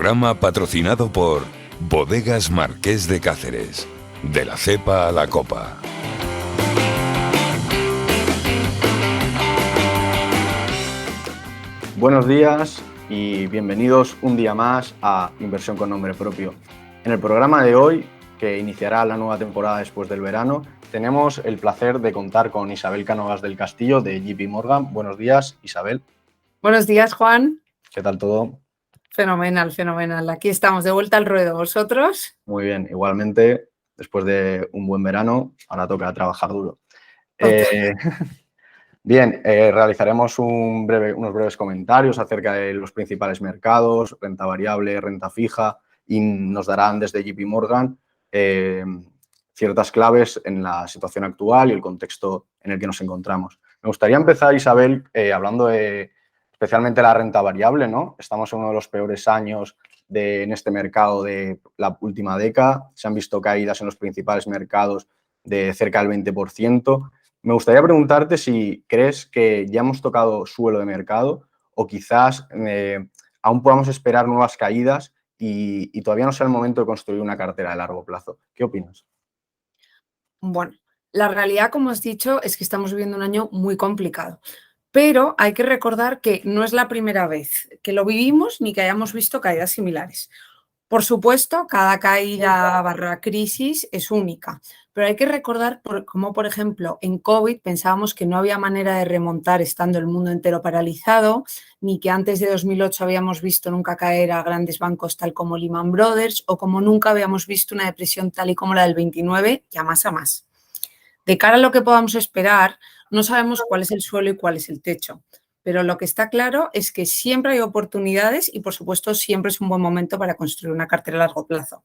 Programa patrocinado por Bodegas Marqués de Cáceres. De la cepa a la copa. Buenos días y bienvenidos un día más a Inversión con Nombre Propio. En el programa de hoy, que iniciará la nueva temporada después del verano, tenemos el placer de contar con Isabel Cánovas del Castillo de JP Morgan. Buenos días, Isabel. Buenos días, Juan. ¿Qué tal todo? Fenomenal, fenomenal. Aquí estamos de vuelta al ruedo. ¿Vosotros? Muy bien, igualmente, después de un buen verano, ahora toca trabajar duro. Bien, realizaremos unos breves comentarios acerca de los principales mercados, renta variable, renta fija, y nos darán desde JP Morgan ciertas claves en la situación actual y el contexto en el que nos encontramos. Me gustaría empezar, Isabel, hablando especialmente de la renta variable, ¿no? Estamos en uno de los peores años en este mercado de la última década. Se han visto caídas en los principales mercados de cerca del 20%. Me gustaría preguntarte si crees que ya hemos tocado suelo de mercado o quizás aún podamos esperar nuevas caídas y todavía no sea el momento de construir una cartera de largo plazo. ¿Qué opinas? Bueno, la realidad, como has dicho, es que estamos viviendo un año muy complicado. Pero hay que recordar que no es la primera vez que lo vivimos ni que hayamos visto caídas similares. Por supuesto, cada caída / crisis es única, pero hay que recordar cómo, por ejemplo, en COVID pensábamos que no había manera de remontar estando el mundo entero paralizado, ni que antes de 2008 habíamos visto nunca caer a grandes bancos tal como Lehman Brothers o como nunca habíamos visto una depresión tal y como la del 29 y a más. De cara a lo que podamos esperar, no sabemos cuál es el suelo y cuál es el techo. Pero lo que está claro es que siempre hay oportunidades y, por supuesto, siempre es un buen momento para construir una cartera a largo plazo.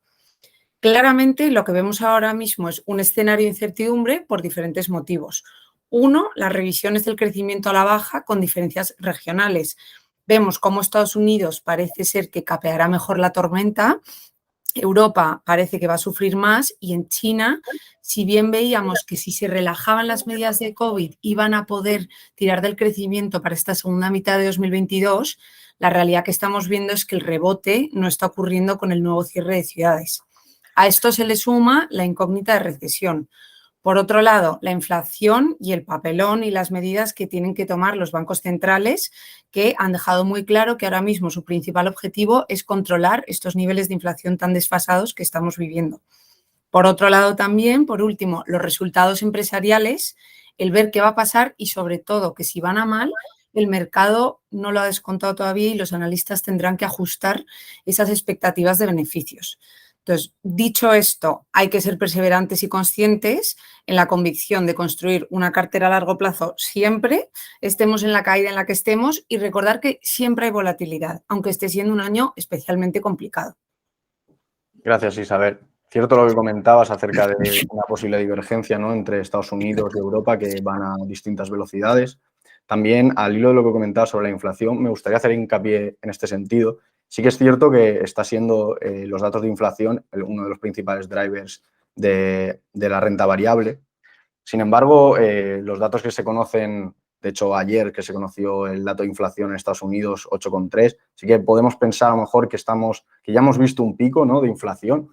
Claramente, lo que vemos ahora mismo es un escenario de incertidumbre por diferentes motivos. Uno, las revisiones del crecimiento a la baja con diferencias regionales. Vemos cómo Estados Unidos parece ser que capeará mejor la tormenta. Europa parece que va a sufrir más y en China, si bien veíamos que si se relajaban las medidas de COVID iban a poder tirar del crecimiento para esta segunda mitad de 2022, la realidad que estamos viendo es que el rebote no está ocurriendo con el nuevo cierre de ciudades. A esto se le suma la incógnita de recesión. Por otro lado, la inflación y el papelón y las medidas que tienen que tomar los bancos centrales, que han dejado muy claro que ahora mismo su principal objetivo es controlar estos niveles de inflación tan desfasados que estamos viviendo. Por otro lado también, por último, los resultados empresariales, el ver qué va a pasar y sobre todo que si van a mal, el mercado no lo ha descontado todavía y los analistas tendrán que ajustar esas expectativas de beneficios. Entonces, dicho esto, hay que ser perseverantes y conscientes en la convicción de construir una cartera a largo plazo siempre, estemos en la caída en la que estemos y recordar que siempre hay volatilidad, aunque esté siendo un año especialmente complicado. Gracias, Isabel. Cierto lo que comentabas acerca de una posible divergencia, ¿no?, entre Estados Unidos y Europa que van a distintas velocidades. También, al hilo de lo que comentabas sobre la inflación, me gustaría hacer hincapié en este sentido. Sí que es cierto que está siendo los datos de inflación uno de los principales drivers de la renta variable. Sin embargo, los datos que se conocen, de hecho ayer que se conoció el dato de inflación en Estados Unidos, 8,3, sí que podemos pensar a lo mejor que ya hemos visto un pico, ¿no?, de inflación.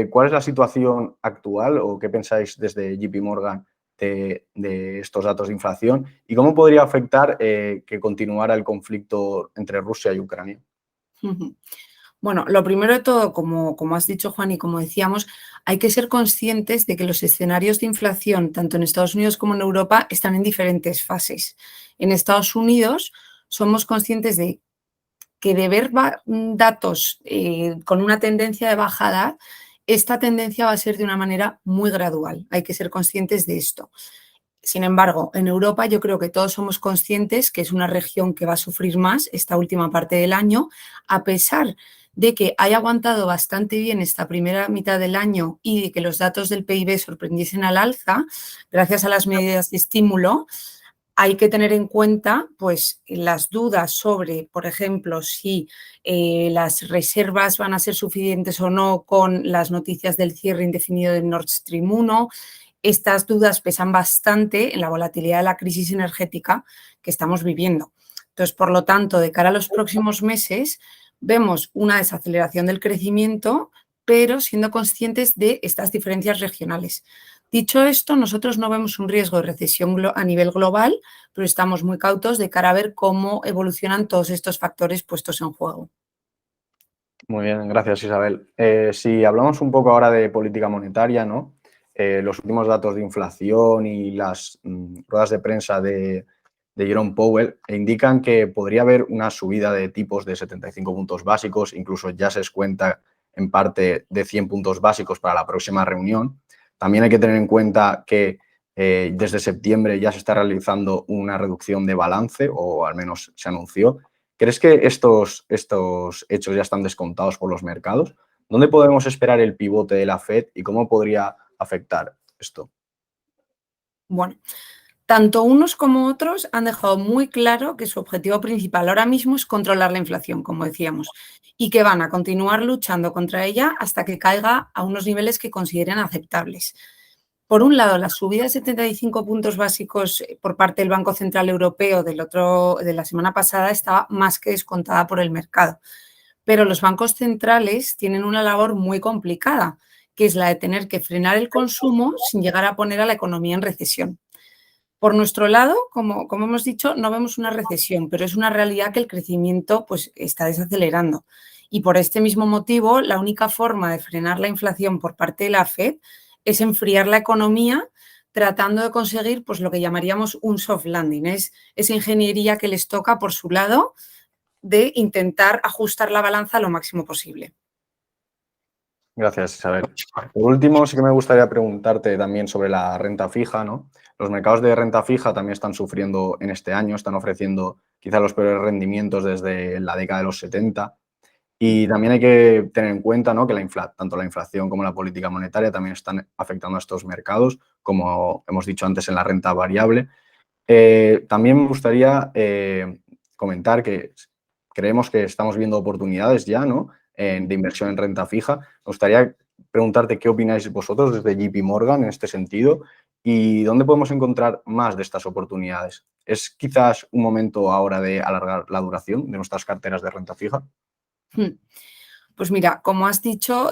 ¿Cuál es la situación actual o qué pensáis desde JP Morgan de estos datos de inflación y cómo podría afectar que continuara el conflicto entre Rusia y Ucrania? Bueno, lo primero de todo, como has dicho, Juan, y como decíamos, hay que ser conscientes de que los escenarios de inflación, tanto en Estados Unidos como en Europa, están en diferentes fases. En Estados Unidos somos conscientes de que de ver datos con una tendencia de bajada, esta tendencia va a ser de una manera muy gradual. Hay que ser conscientes de esto. Sin embargo, en Europa yo creo que todos somos conscientes que es una región que va a sufrir más esta última parte del año, a pesar de que haya aguantado bastante bien esta primera mitad del año y de que los datos del PIB sorprendiesen al alza, gracias a las medidas de estímulo. Hay que tener en cuenta pues, las dudas sobre, por ejemplo, si las reservas van a ser suficientes o no con las noticias del cierre indefinido de Nord Stream 1. Estas dudas pesan bastante en la volatilidad de la crisis energética que estamos viviendo. Entonces, por lo tanto, de cara a los próximos meses, vemos una desaceleración del crecimiento, pero siendo conscientes de estas diferencias regionales. Dicho esto, nosotros no vemos un riesgo de recesión a nivel global, pero estamos muy cautos de cara a ver cómo evolucionan todos estos factores puestos en juego. Muy bien, gracias Isabel. Si hablamos un poco ahora de política monetaria, ¿no? Los últimos datos de inflación y las ruedas de prensa de Jerome Powell indican que podría haber una subida de tipos de 75 puntos básicos, incluso ya se descuenta en parte de 100 puntos básicos para la próxima reunión. También hay que tener en cuenta que desde septiembre ya se está realizando una reducción de balance, o al menos se anunció. ¿Crees que estos hechos ya están descontados por los mercados? ¿Dónde podemos esperar el pivote de la Fed y cómo podría afectar esto? Bueno, tanto unos como otros han dejado muy claro que su objetivo principal ahora mismo es controlar la inflación, como decíamos, y que van a continuar luchando contra ella hasta que caiga a unos niveles que consideren aceptables. Por un lado, la subida de 75 puntos básicos por parte del Banco Central Europeo de la semana pasada estaba más que descontada por el mercado. Pero los bancos centrales tienen una labor muy complicada, que es la de tener que frenar el consumo sin llegar a poner a la economía en recesión. Por nuestro lado, como hemos dicho, no vemos una recesión, pero es una realidad que el crecimiento pues, está desacelerando. Y por este mismo motivo, la única forma de frenar la inflación por parte de la Fed es enfriar la economía tratando de conseguir pues, lo que llamaríamos un soft landing. Es esa ingeniería que les toca por su lado de intentar ajustar la balanza lo máximo posible. Gracias, Isabel. Por último, sí que me gustaría preguntarte también sobre la renta fija, ¿no? Los mercados de renta fija también están sufriendo en este año, están ofreciendo quizá los peores rendimientos desde la década de los 70. Y también hay que tener en cuenta, ¿no?, que tanto la inflación como la política monetaria también están afectando a estos mercados, como hemos dicho antes en la renta variable. También me gustaría comentar que creemos que estamos viendo oportunidades ya, ¿no?, de inversión en renta fija. Me gustaría preguntarte qué opináis vosotros desde JP Morgan en este sentido y dónde podemos encontrar más de estas oportunidades. ¿Es quizás un momento ahora de alargar la duración de nuestras carteras de renta fija? Pues mira, como has dicho,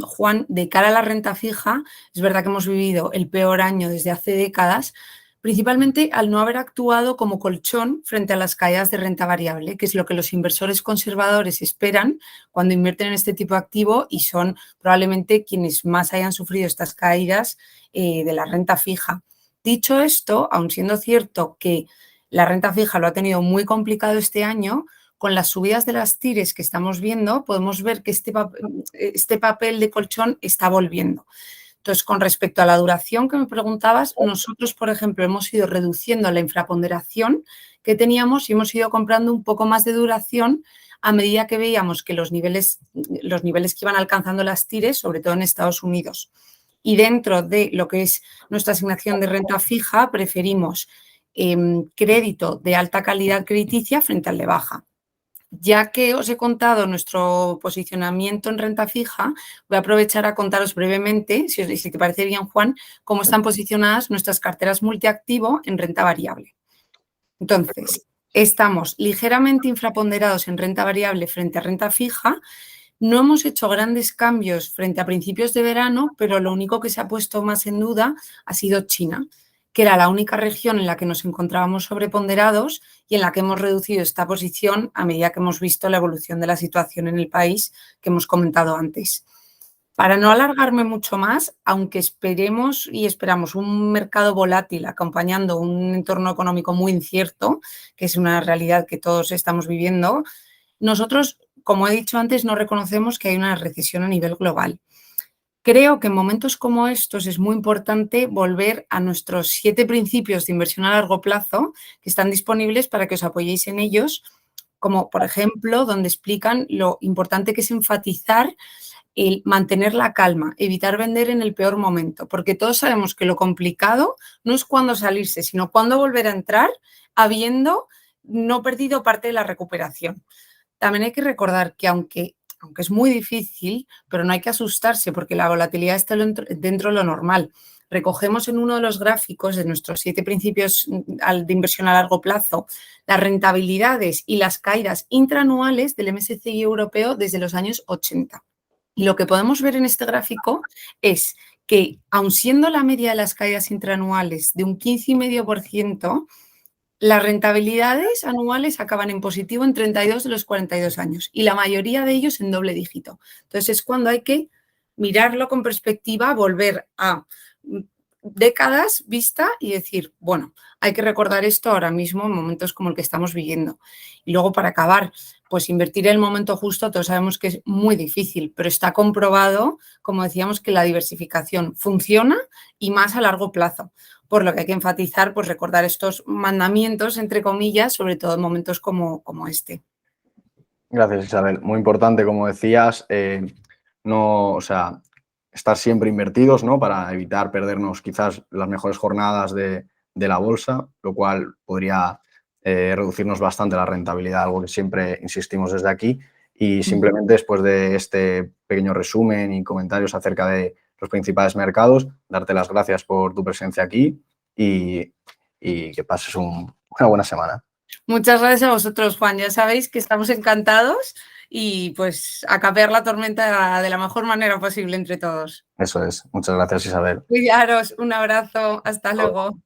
Juan, de cara a la renta fija, es verdad que hemos vivido el peor año desde hace décadas, principalmente al no haber actuado como colchón frente a las caídas de renta variable, que es lo que los inversores conservadores esperan cuando invierten en este tipo de activo y son probablemente quienes más hayan sufrido estas caídas de la renta fija. Dicho esto, aun siendo cierto que la renta fija lo ha tenido muy complicado este año, con las subidas de las tires que estamos viendo, podemos ver que este papel de colchón está volviendo. Entonces, con respecto a la duración que me preguntabas, nosotros, por ejemplo, hemos ido reduciendo la infraponderación que teníamos y hemos ido comprando un poco más de duración a medida que veíamos que los niveles que iban alcanzando las tires, sobre todo en Estados Unidos. Y dentro de lo que es nuestra asignación de renta fija, preferimos crédito de alta calidad crediticia frente al de baja. Ya que os he contado nuestro posicionamiento en renta fija, voy a aprovechar a contaros brevemente, si te parece bien, Juan, cómo están posicionadas nuestras carteras multiactivo en renta variable. Entonces, estamos ligeramente infraponderados en renta variable frente a renta fija. No hemos hecho grandes cambios frente a principios de verano, pero lo único que se ha puesto más en duda ha sido China, que era la única región en la que nos encontrábamos sobreponderados y en la que hemos reducido esta posición a medida que hemos visto la evolución de la situación en el país que hemos comentado antes. Para no alargarme mucho más, aunque esperamos un mercado volátil acompañando un entorno económico muy incierto, que es una realidad que todos estamos viviendo, nosotros, como he dicho antes, no reconocemos que hay una recesión a nivel global. Creo que en momentos como estos es muy importante volver a nuestros 7 principios de inversión a largo plazo que están disponibles para que os apoyéis en ellos, como por ejemplo, donde explican lo importante que es enfatizar el mantener la calma, evitar vender en el peor momento, porque todos sabemos que lo complicado no es cuándo salirse, sino cuándo volver a entrar habiendo no perdido parte de la recuperación. También hay que recordar que aunque es muy difícil, pero no hay que asustarse porque la volatilidad está dentro de lo normal. recogemos en uno de los gráficos de nuestros 7 principios de inversión a largo plazo las rentabilidades y las caídas intraanuales del MSCI europeo desde los años 80. Y lo que podemos ver en este gráfico es que, aun siendo la media de las caídas intraanuales de un 15,5%, las rentabilidades anuales acaban en positivo en 32 de los 42 años y la mayoría de ellos en doble dígito. Entonces, es cuando hay que mirarlo con perspectiva, volver a décadas vista y decir, bueno, hay que recordar esto ahora mismo en momentos como el que estamos viviendo. Y luego, para acabar, pues invertir en el momento justo, todos sabemos que es muy difícil, pero está comprobado, como decíamos, que la diversificación funciona y más a largo plazo. Por lo que hay que enfatizar, pues recordar estos mandamientos, entre comillas, sobre todo en momentos como este. Gracias, Isabel. Muy importante, como decías, estar siempre invertidos, ¿no? Para evitar perdernos quizás las mejores jornadas de la bolsa, lo cual podría reducirnos bastante la rentabilidad, algo que siempre insistimos desde aquí. Y simplemente después de este pequeño resumen y comentarios acerca de los principales mercados, darte las gracias por tu presencia aquí y que pases una buena semana. Muchas gracias a vosotros, Juan. Ya sabéis que estamos encantados y pues a capear la tormenta de la mejor manera posible entre todos. Eso es. Muchas gracias, Isabel. Cuidaros, un abrazo, hasta luego.